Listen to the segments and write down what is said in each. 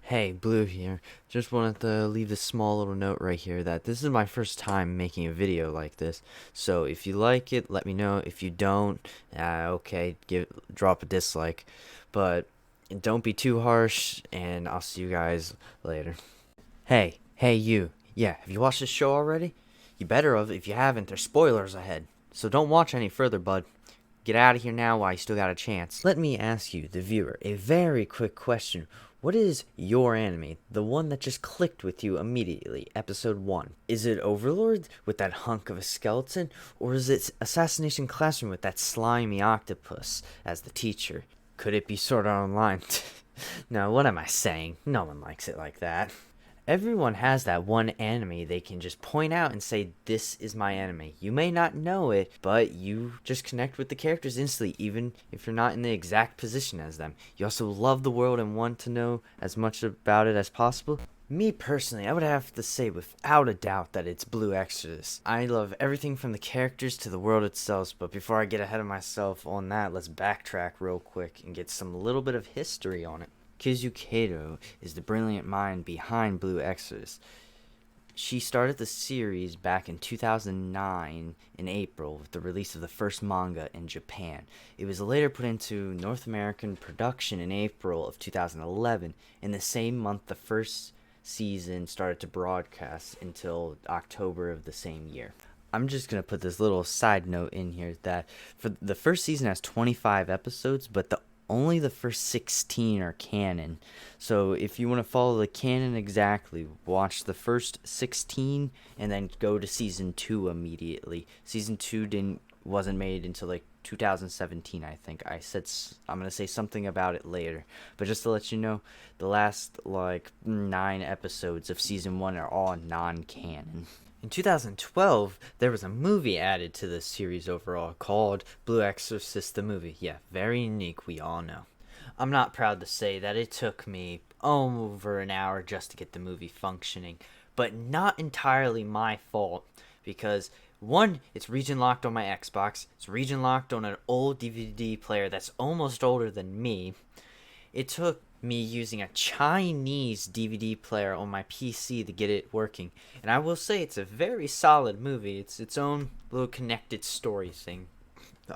Hey, Blue here. Just wanted to leave this small little note right here that this is my first time making a video like this. So if you like it, let me know. If you don't, okay, drop a dislike. But don't be too harsh, and I'll see you guys later. Hey, you. Yeah, have you watched this show already? You better have. If you haven't, there's spoilers ahead. So don't watch any further, bud. Get out of here now while you still got a chance. Let me ask you, the viewer, a very quick question. What is your anime? The one that just clicked with you immediately, episode 1. Is it Overlord with that hunk of a skeleton? Or is it Assassination Classroom with that slimy octopus as the teacher? Could it be Sword Art Online? No, what am I saying? No one likes it like that. Everyone has that one anime they can just point out and say, this is my anime. You may not know it, but you just connect with the characters instantly, even if you're not in the exact position as them. You also love the world and want to know as much about it as possible. Me personally, I would have to say without a doubt that it's Blue Exorcist. I love everything from the characters to the world itself, but before I get ahead of myself on that, let's backtrack real quick and get some little bit of history on it. Kizu Kato is the brilliant mind behind Blue Exorcist. She started the series back in 2009 in April with the release of the first manga in Japan. It was later put into North American production in April of 2011. In the same month, the first season started to broadcast until October of the same year. I'm just going to put this little side note in here that for the first season has 25 episodes, but only the first 16 are canon. So if you want to follow the canon exactly, watch the first 16 and then go to season 2 immediately. Season 2 wasn't made until like 2017, I think. I'm going to say something about it later. But just to let you know, the last like 9 episodes of season 1 are all non-canon. In 2012, there was a movie added to the series overall called Blue Exorcist the Movie. Yeah, very unique, we all know. I'm not proud to say that it took me over an hour just to get the movie functioning, but not entirely my fault, because one, it's region locked on my Xbox, it's region locked on an old DVD player that's almost older than me. It took me using a Chinese DVD player on my PC to get it working. And I will say it's a very solid movie. It's its own little connected story thing.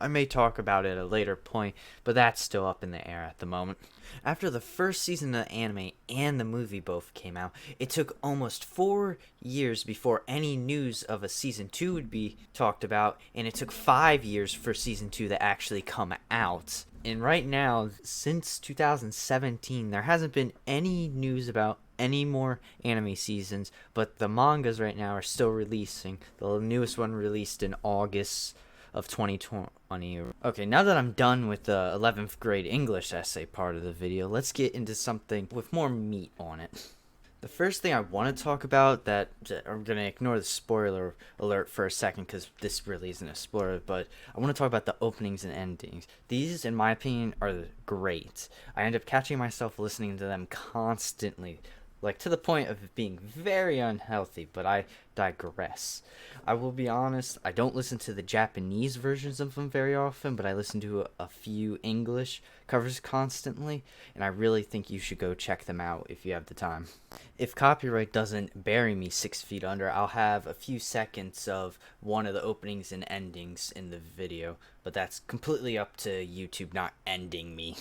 I may talk about it at a later point, but that's still up in the air at the moment. After the first season of the anime and the movie both came out, it took almost 4 years before any news of a season 2 would be talked about, and it took 5 years for season 2 to actually come out. And right now, since 2017, there hasn't been any news about any more anime seasons, but the mangas right now are still releasing. The newest one released in August of 2020. Okay, now that I'm done with the 11th grade English essay part of the video, let's get into something with more meat on it. The first thing I want to talk about that I'm going to ignore the spoiler alert for a second because this really isn't a spoiler, but I want to talk about the openings and endings. These, in my opinion, are great. I end up catching myself listening to them constantly, like to the point of being very unhealthy, but I digress. I will be honest, I don't listen to the Japanese versions of them very often, but I listen to a few English covers constantly, and I really think you should go check them out if you have the time. If copyright doesn't bury me 6 feet under, I'll have a few seconds of one of the openings and endings in the video, but that's completely up to YouTube not ending me.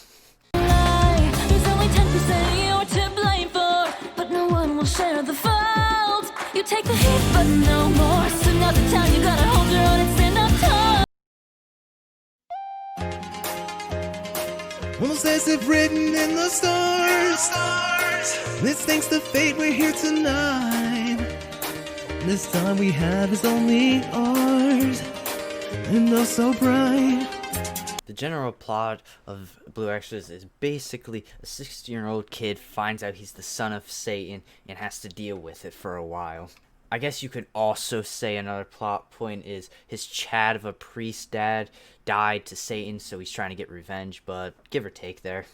There's only 10% you're to blame for, but no one will share the fault. You take the heat, but no more. So now's the time you gotta hold your own and stand up tall. Almost as if written in the stars. This thanks to fate, we're here tonight. This time we have is only ours, and oh so bright. The general plot of Blue Exorcist is basically a 16-year-old kid finds out he's the son of Satan and has to deal with it for a while. I guess you could also say another plot point is his Chad of a priest dad died to Satan, so he's trying to get revenge, but give or take there.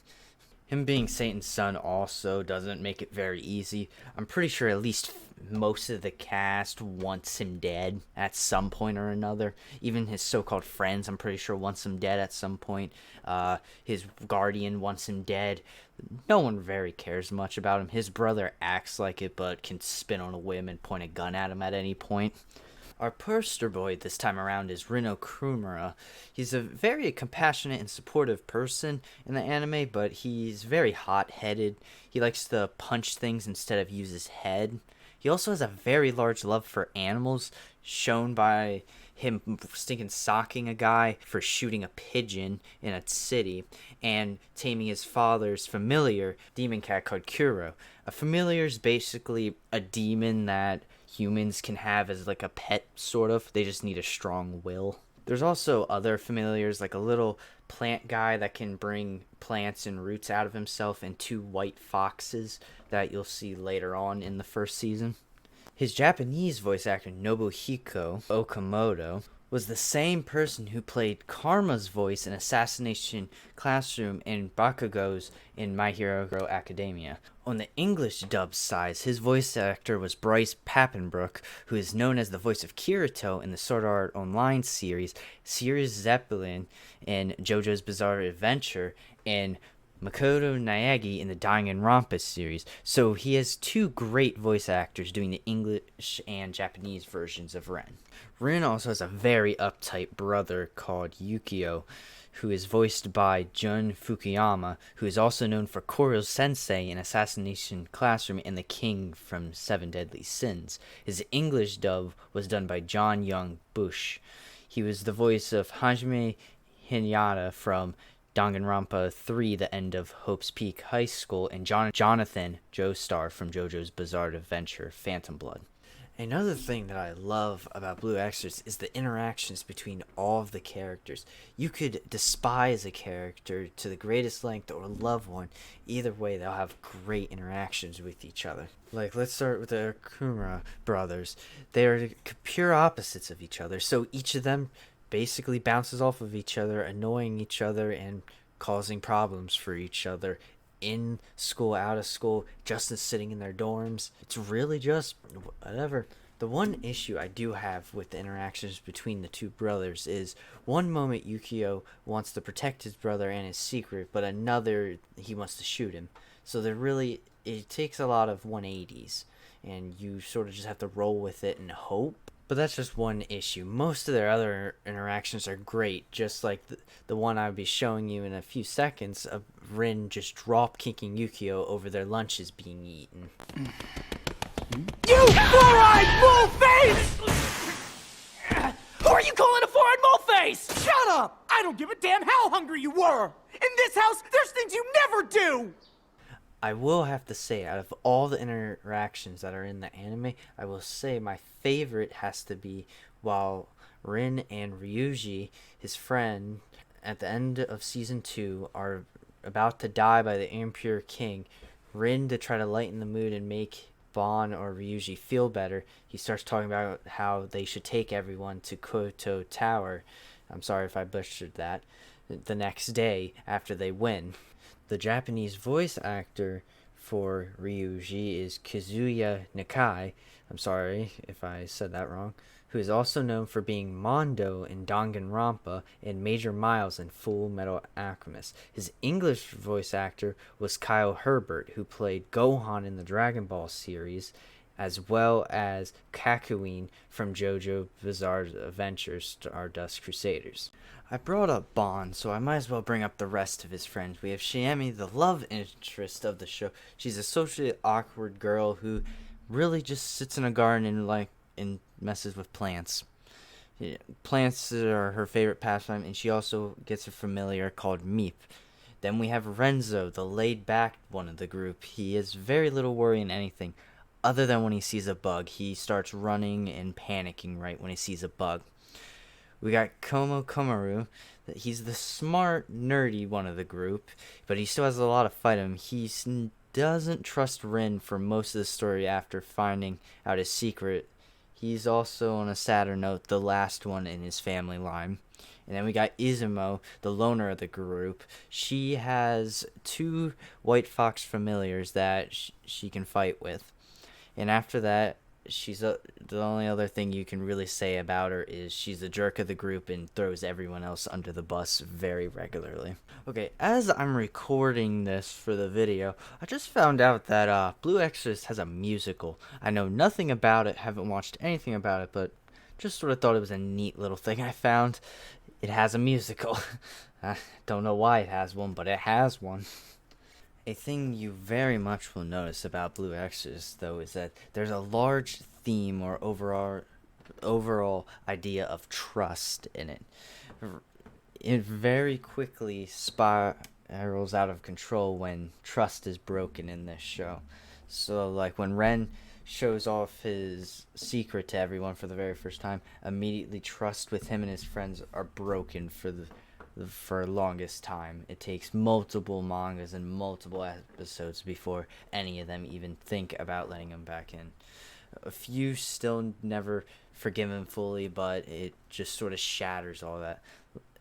Him being Satan's son also doesn't make it very easy. I'm pretty sure at least most of the cast wants him dead at some point or another. Even his so-called friends, I'm pretty sure, wants him dead at some point. His guardian wants him dead. No one very cares much about him. His brother acts like it, but can spin on a whim and point a gun at him at any point. Our poster boy this time around is Rin Okumura. He's a very compassionate and supportive person in the anime, but he's very hot-headed. He likes to punch things instead of use his head. He also has a very large love for animals, shown by him stinking socking a guy for shooting a pigeon in a city, and taming his father's familiar, demon cat called Kuro. A familiar is basically a demon that humans can have as like a pet, sort of. They just need a strong will. There's also other familiars, like a little plant guy that can bring plants and roots out of himself, and 2 white foxes that you'll see later on in the first season. His Japanese voice actor, Nobuhiko Okamoto, was the same person who played Karma's voice in Assassination Classroom and Bakugo's in My Hero Academia. On the English dub side, his voice actor was Bryce Papenbrook, who is known as the voice of Kirito in the Sword Art Online series, Sirius Zeppelin in JoJo's Bizarre Adventure, and Makoto Naegi in the Danganronpa series. So he has 2 great voice actors doing the English and Japanese versions of Ren. Rin also has a very uptight brother called Yukio, who is voiced by Jun Fukuyama, who is also known for Koryo Sensei in Assassination Classroom and the King from 7 Deadly Sins. His English dub was done by John Young Bush. He was the voice of Hajime Hinata from Danganronpa 3, The End of Hope's Peak High School, and Jonathan Joestar from JoJo's Bizarre Adventure, Phantom Blood. Another thing that I love about Blue Exorcist is the interactions between all of the characters. You could despise a character to the greatest length or love one. Either way, they'll have great interactions with each other. Like, let's start with the Okumura brothers. They are pure opposites of each other, so each of them basically bounces off of each other, annoying each other and causing problems for each other in school, out of school, just as sitting in their dorms. It's really just whatever. The one issue I do have with the interactions between the 2 brothers is one moment Yukio wants to protect his brother and his secret, but another he wants to shoot him. So it takes a lot of 180s, and you sort of just have to roll with it and hope. But that's just one issue. Most of their other interactions are great, just like the one I'll be showing you in a few seconds of Rin just drop-kicking Yukio over their lunches being eaten. You four-eyed mole-face! Who are you calling a four-eyed mole-face? Shut up! I don't give a damn how hungry you were! In this house, there's things you never do! I will have to say, out of all the interactions that are in the anime, I will say my favorite has to be while Rin and Ryuji, his friend, at the end of season 2, are about to die by the impure king. Rin, to try to lighten the mood and make Bon or Ryuji feel better, he starts talking about how they should take everyone to Koto Tower. I'm sorry if I butchered that. The next day after they win. The Japanese voice actor for Ryuji is Kazuya Nakai. I'm sorry if I said that wrong. Who is also known for being Mondo in Danganronpa and Major Miles in Full Metal Alchemist. His English voice actor was Kyle Herbert, who played Gohan in the Dragon Ball series, as well as Kakyoin from JoJo Bizarre Adventure Stardust Crusaders. I brought up Bon, so I might as well bring up the rest of his friends. We have Shiemi, the love interest of the show. She's a socially awkward girl who really just sits in a garden and messes with plants. Yeah, plants are her favorite pastime, and she also gets a familiar called Meep. Then we have Renzo, the laid-back one of the group. He has very little worry in anything, other than when he sees a bug. He starts running and panicking right when he sees a bug. We got Komo Komaru. He's the smart, nerdy one of the group, but he still has a lot of fight in him. He doesn't trust Rin for most of the story after finding out his secret. He's also, on a sadder note, the last one in his family line. And then we got Izumo, the loner of the group. She has 2 white fox familiars that she can fight with. And after that, the only other thing you can really say about her is she's the jerk of the group and throws everyone else under the bus very regularly. Okay, as I'm recording this for the video, I just found out that Blue Exorcist has a musical. I know nothing about it, haven't watched anything about it, but just sort of thought it was a neat little thing I found. It has a musical. I don't know why it has one, but it has one. A thing you very much will notice about Blue Exorcist, though, is that there's a large theme or overall idea of trust in it. It very quickly spirals out of control when trust is broken in this show. So, like, when Ren shows off his secret to everyone for the very first time, immediately trust with him and his friends are broken for longest time. It takes multiple mangas and multiple episodes before any of them even think about letting him back in. A few still never forgive him fully, but it just sort of shatters all that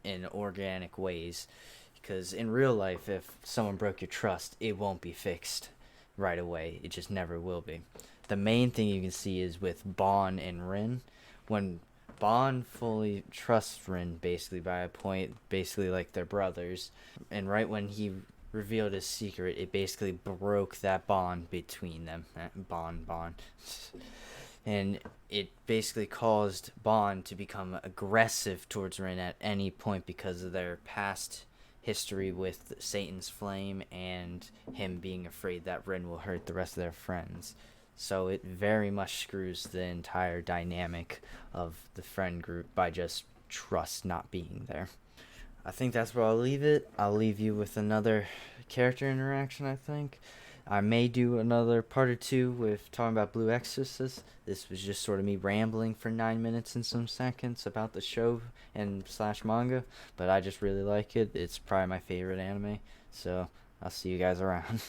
in organic ways. Because in real life, if someone broke your trust, it won't be fixed right away. It just never will be. The main thing you can see is with Bon and Rin. When Bon fully trusts Rin, basically, by a point, basically like they're brothers. And right when he revealed his secret, it basically broke that bond between them. Bond. And it basically caused Bon to become aggressive towards Rin at any point because of their past history with Satan's flame and him being afraid that Rin will hurt the rest of their friends. So it very much screws the entire dynamic of the friend group by just trust not being there. I think that's where I'll leave it. I'll leave you with another character interaction, I think. I may do another part or 2 with talking about Blue Exorcist. This was just sort of me rambling for 9 minutes and some seconds about the show and / manga. But I just really like it. It's probably my favorite anime. So I'll see you guys around.